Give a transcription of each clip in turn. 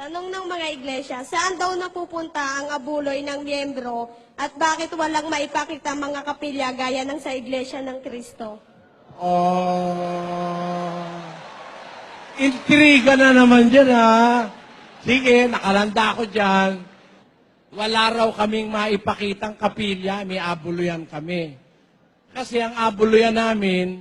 Tanong ng mga iglesia, saan daw napupunta ang abuloy ng miyembro at bakit walang maipakita mga kapilya gaya ng sa iglesia ng Kristo? Oh, intriga na naman dyan, ha? Sige, nakalanda ako dyan. Wala raw kaming maipakitang kapilya, may abuluyan kami. Kasi ang abuluyan namin,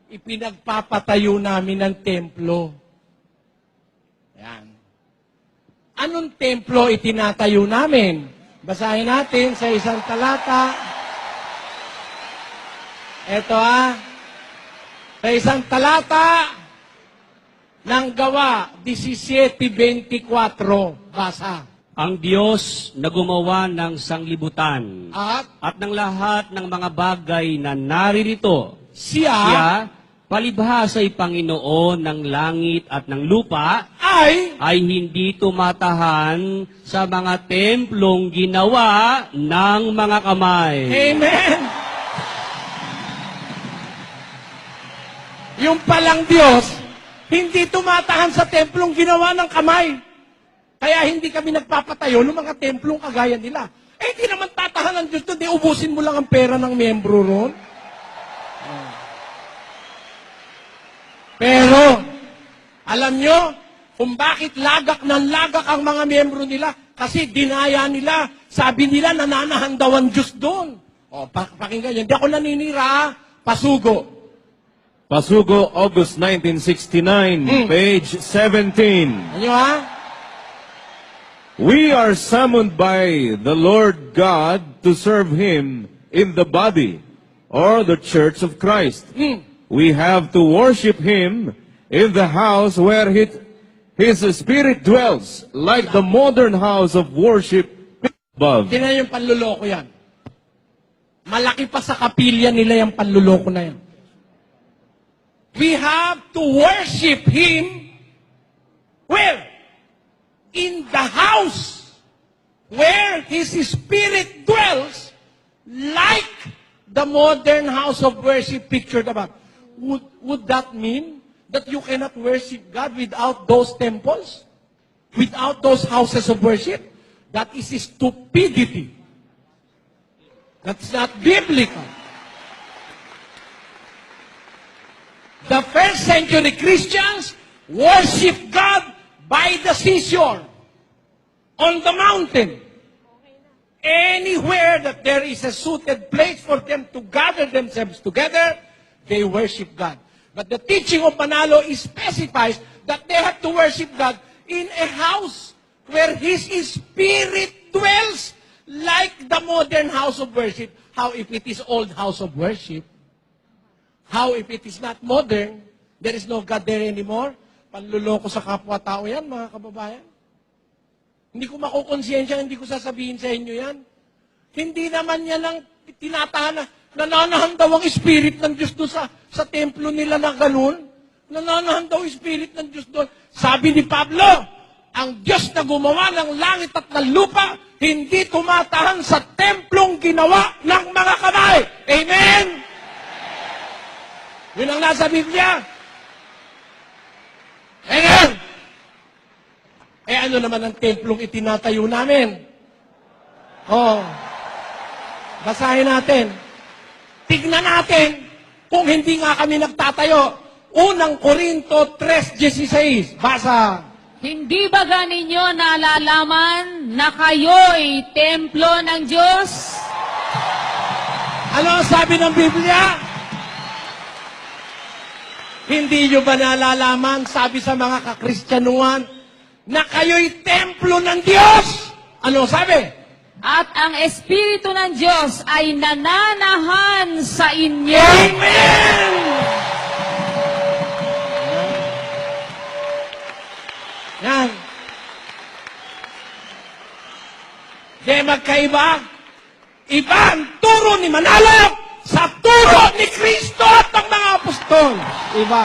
ipinagpapatayo namin ng templo. Yan. Anong templo itinatayo namin? Basahin natin sa isang talata. Ito, sa isang talata ng Gawa 17:24. Basa. Ang Diyos na gumawa ng sanglibutan At ng lahat ng mga bagay na naririto, siya palibhasa'y Panginoon ng langit at ng lupa, ay hindi tumatahan sa mga templong ginawa ng mga kamay. Amen! Yung palang Diyos, hindi tumatahan sa templong ginawa ng kamay. Kaya hindi kami nagpapatayo ng mga templong kagaya nila. Eh, hindi naman tatahan ng Diyos doon. Di ubusin mo lang ang pera ng membro ron. Pero, alam nyo, kung bakit lagak ng lagak ang mga miyembro nila? Kasi dinaya nila. Sabi nila, nananahan daw ang Diyos doon. O, pakinggan yan. Hindi ako naninira, Pasugo. Pasugo, August 1969, page 17. Ano ha? We are summoned by the Lord God to serve Him in the body, or the church of Christ. We have to worship Him in the house where His Spirit dwells, like the modern house of worship above. Tingnan yung panluloko yan. Malaki pa sa kapilya nila yung panluloko na yan. We have to worship Him where? In the house where His Spirit dwells, like the modern house of worship pictured above. Would that mean that you cannot worship God without those temples? Without those houses of worship? That is stupidity. That's not biblical. The first century Christians worship God by the seashore, on the mountain. Anywhere that there is a suited place for them to gather themselves together, they worship God. But the teaching of Manalo specifies that they have to worship God in a house where His Spirit dwells, like the modern house of worship. How if it is old house of worship? How if it is not modern? There is no God there anymore? Panluloko sa kapwa-tao yan, mga kababayan. Hindi ko makukonsensya, hindi ko sasabihin sa inyo yan. Hindi naman yan ang tinatahan na nananahan daw ang Spirit ng Diyos doon sa templo nila na ganun. Nananahan daw ang Spirit ng Diyos doon. Sabi ni Pablo, ang Diyos na gumawa ng langit at ng lupa, hindi tumatahan sa templong ginawa ng mga kamay. Amen? Yun ang nasa Biblia. Amen! Eh ano naman ang templong itinatayo namin? Basahin natin. Tignan natin kung hindi nga kami nagtatayo. Unang Korinto 3:16. Basa. Hindi ba ninyo nalalaman na kayo'y templo ng Diyos? Ano ang sabi ng Biblia? Hindi nyo ba nalalaman, sabi sa mga kakristyanuhan, na kayo'y templo ng Diyos? Ano sabi? At ang Espiritu ng Diyos ay nananahan sa inyo. Amen! Yan. Di magkaiba? Iba ang turo ni Manalo sa turo ni Kristo at ng mga apostol. Iba.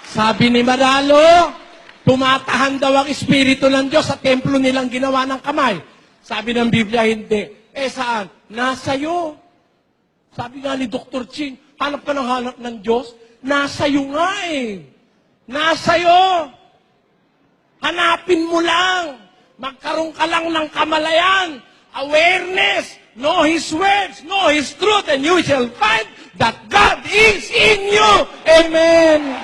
Sabi ni Manalo, tumatahan daw ang Espiritu ng Diyos sa templo nilang ginawa ng kamay. Sabi ng Biblia, hindi. Eh saan? Nasa iyo. Sabi nga ni Dr. Ching, hanap ka ng hanap ng Diyos. Nasa iyo nga eh. Nasa'yo. Hanapin mo lang. Magkaroon ka lang ng kamalayan, awareness, know His words, know His truth, and you shall find that God is in you. Amen.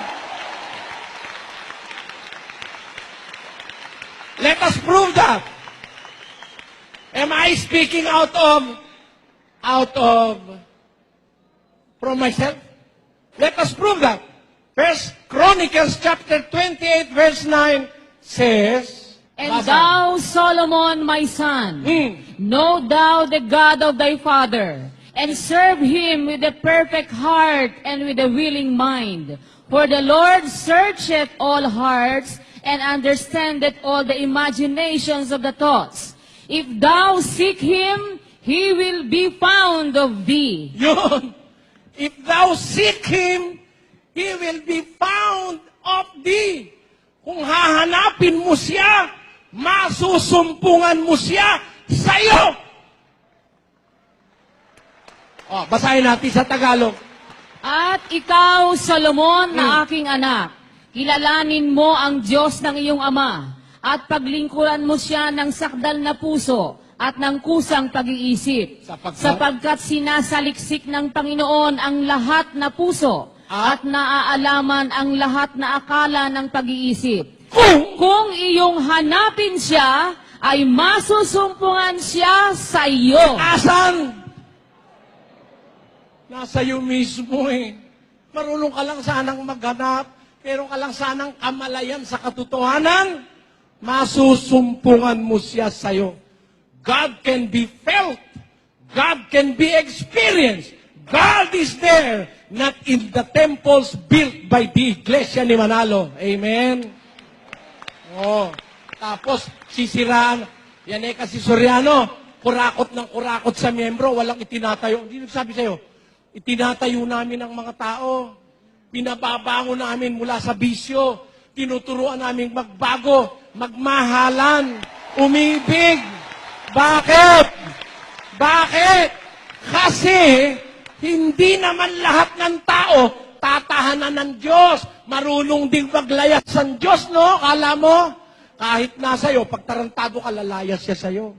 Let us prove that. Am I speaking out of from myself? Let us prove that. First Chronicles chapter 28 verse 9 says, And basa. thou, Solomon, my son, know thou the God of thy father, and serve him with a perfect heart and with a willing mind. For the Lord searcheth all hearts, and understandeth all the imaginations of the thoughts. If thou seek him, he will be found of thee. Yun. If thou seek Him, He will be found of thee. Kung hahanapin mo siya, masusumpungan mo siya sa'yo. Basahin natin sa Tagalog. At ikaw, Solomon, na aking anak, kilalanin mo ang Diyos ng iyong ama, at paglingkuran mo siya ng sakdal na puso at ng kusang pag-iisip. Sapagkat sinasaliksik ng Panginoon ang lahat na puso at naaalaman ang lahat na akala ng pag-iisip. Kung iyong hanapin siya, ay masusumpungan siya sa iyo. Asan? Nasa iyo mismo eh. Marunong ka lang sanang maghanap, pero ka lang sanang kamalayan sa katotohanan, masusumpungan mo siya sa iyo. God can be felt. God can be experienced. God is there, not in the temples built by the Iglesia ni Manalo. Amen? Tapos, sisiraan. Yan eh kasi Soriano, kurakot ng kurakot sa miyembro, walang itinatayo. Hindi nagsabi sa'yo, itinatayo namin ang mga tao. Pinababango namin mula sa bisyo. Tinuturuan namin magbago, magmahalan, umibig. Bakit? Bakit? Kasi, hindi naman lahat ng tao tatahanan ng Diyos. Marunong ding maglayas ang Diyos, no? Kala mo? Kahit nasa iyo, pag tarantado ka, lalayas siya sa iyo.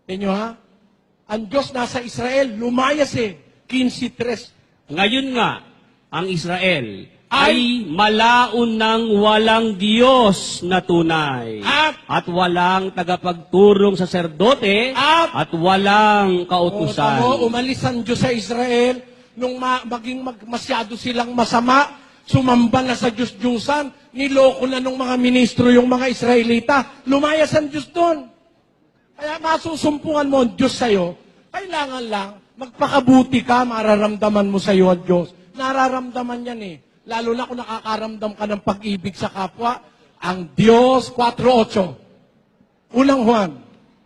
Tingnan ha? Ang Diyos nasa Israel, lumayas eh. 15:3. Ngayon nga, ang Israel ay malaon ng walang Diyos na tunay. At walang tagapagturong saserdote at walang kautusan. Umalis ang Diyos sa Israel nung masyado silang masama, sumamba na sa Diyos-Diyusan, niloko na nung mga ministro yung mga Israelita, lumayas ang Diyos doon. Kaya masusumpungan mo ang Diyos sa'yo, kailangan lang, magpakabuti ka, mararamdaman mo sa'yo ang Diyos. Nararamdaman yan eh. Lalo na kung nakakaramdam ka ng pag-ibig sa kapwa, ang Diyos, 4:8. Unang Juan.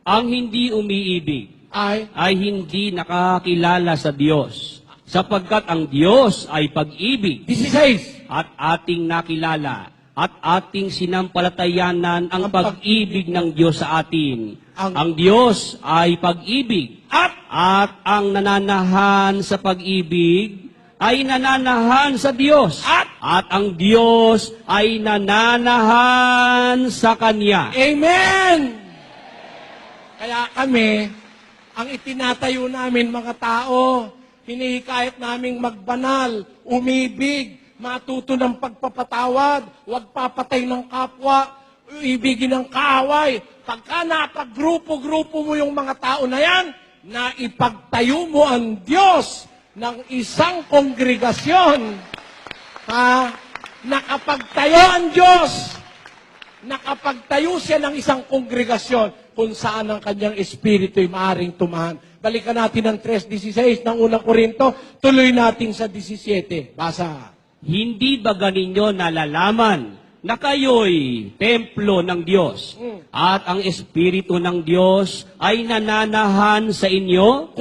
Ang hindi umiibig Ay hindi nakakilala sa Diyos, sapagkat ang Diyos ay pag-ibig 16. at ating nakilala at ating sinampalatayanan ang pag-ibig ng Diyos sa atin. Ang Diyos ay pag-ibig at ang nananahan sa pag-ibig ay nananahan sa Diyos. At ang Diyos ay nananahan sa Kanya. Amen! Kaya kami, ang itinatayo namin mga tao, hinihikayat naming magbanal, umibig, matuto ng pagpapatawad, huwag papatay ng kapwa, ibigin ng kaaway. Pagka napag-grupo-grupo mo yung mga tao na yan, na ipagtayo mo ang Diyos ng isang kongregasyon. Nakapagtayo ang Diyos. Nakapagtayo siya ng isang kongregasyon kung saan ang kanyang espiritu ay maaaring tumahan. Balikan natin ang 3:16 ng unang Korinto. Tuloy natin sa 17. Basa. Hindi ba ganinyo nalalaman na kayo'y templo ng Diyos at ang Espiritu ng Diyos ay nananahan sa inyo?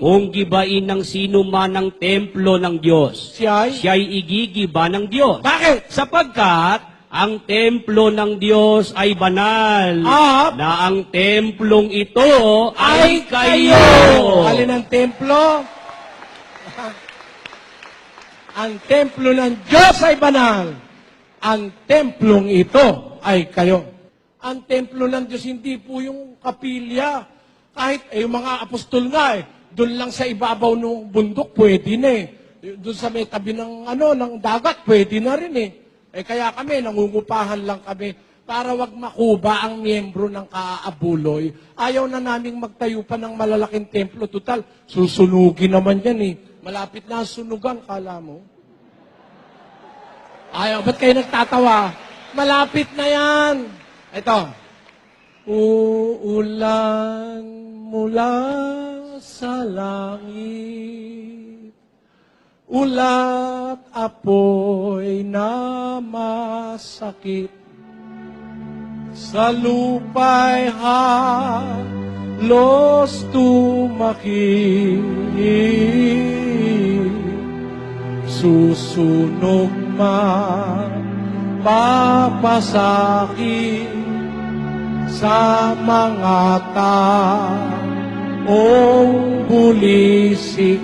Kung gibain ng sino man ang templo ng Diyos, siya'y igigiba ng Diyos. Bakit? Sapagkat ang templo ng Diyos ay banal, na ang templong ito ay kayo. Alin ang templo? Ang templo ng Diyos ay banal. ang templong ito ay kayo. Ang templo ng Diyos hindi po yung kapilya. Kahit yung mga apostol nga doon lang sa ibabaw ng bundok, pwede na eh. Doon sa may tabi ng, ng dagat, pwede na rin eh. Kaya kami, nangungupahan lang kami para wag makuba ang miyembro ng Kaabuloy. Ayaw na naming magtayo pa ng malalaking templo. Total, susunugin naman yan eh. Malapit na ang sunugan, kala mo. Ayaw, ba't kayo nagtatawa? Malapit na yan. Ito. Uulan mula sa langit, ulat apoy na masakit, sa lupa'y halos tumakip, susunog man papasakit sa mga taong bulisik.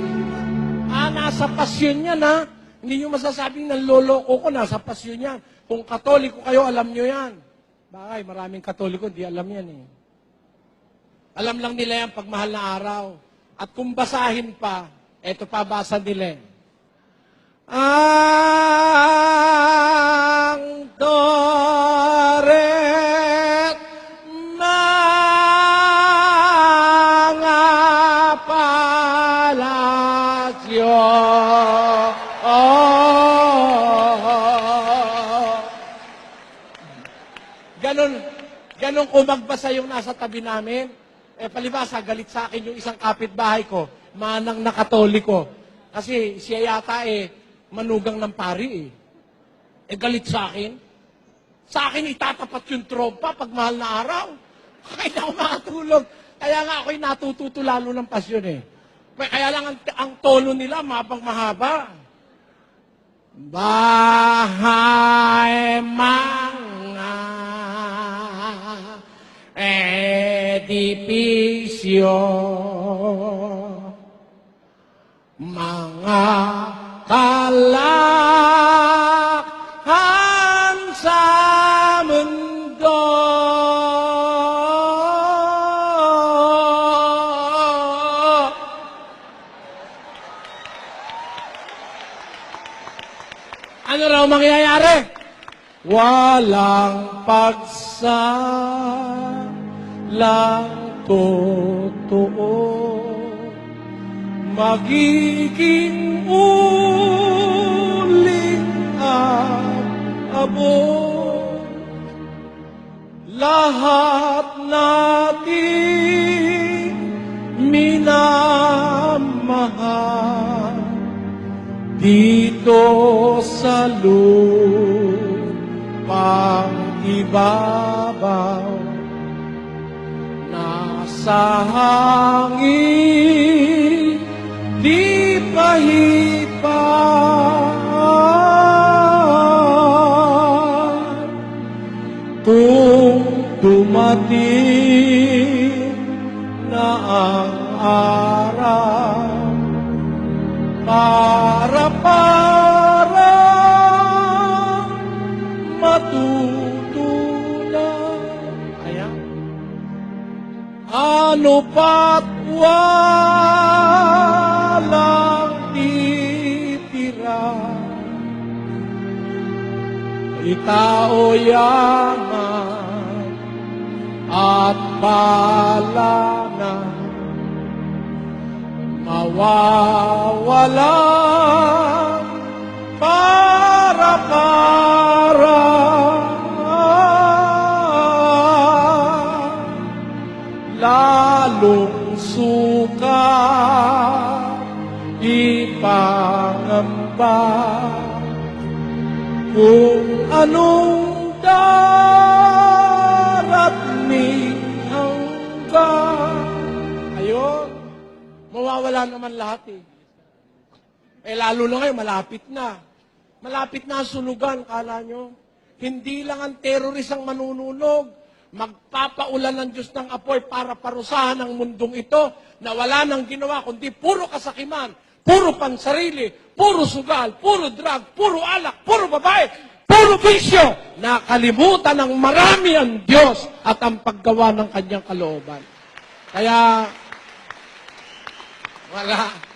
Nasa pasyon yan, ha? Hindi nyo masasabing nanloloko ko, nasa pasyon yan. Kung Katoliko kayo, alam nyo yan. Bakay, maraming Katoliko, di alam yan eh. Alam lang nila yan pag mahal na araw. At kung basahin pa, eto pa basa nila. Ang toret mga palasyo. Ganon kung magbasa yung nasa tabi namin. Palibasa, galit sa akin yung isang kapitbahay ko, manang na Katoliko. Kasi siya yata manugang ng pari galit sa akin. Sa akin itatapat yung trompa pag mahal na araw. Kaya ako makatulog. Kaya nga ako'y natututo lalo ng pasyon Kaya lang ang tono nila mabang mahaba. Bahay mga edipisyo, mga kalakhan sa mundo. Ano raw mangyayari? Walang pagsalang totoo, magiging uling at abot. Lahat natin minamahal dito sa lupang ibabaw, nasa hangin di pahipan. Kung dumating na ang araw para matutunan, ano pa't walang titira, itao yaman at balana, mawawala para lalong suka ipangamba kung anong darating hanggang. Ayun, mawawala naman lahat lalo na ngayon, malapit na. Malapit na ang sunugan, kala nyo. Hindi lang ang terorist ang manununog. Magpapaulan ng Diyos ng apoy para parusahan ang mundong ito na wala nang ginawa, kundi puro kasakiman, puro pansarili, puro sugal, puro drug, puro alak, puro babae, puro puro bisyo, nakalimutan ng marami ang Diyos at ang paggawa ng kanyang kalooban. Kaya, wala.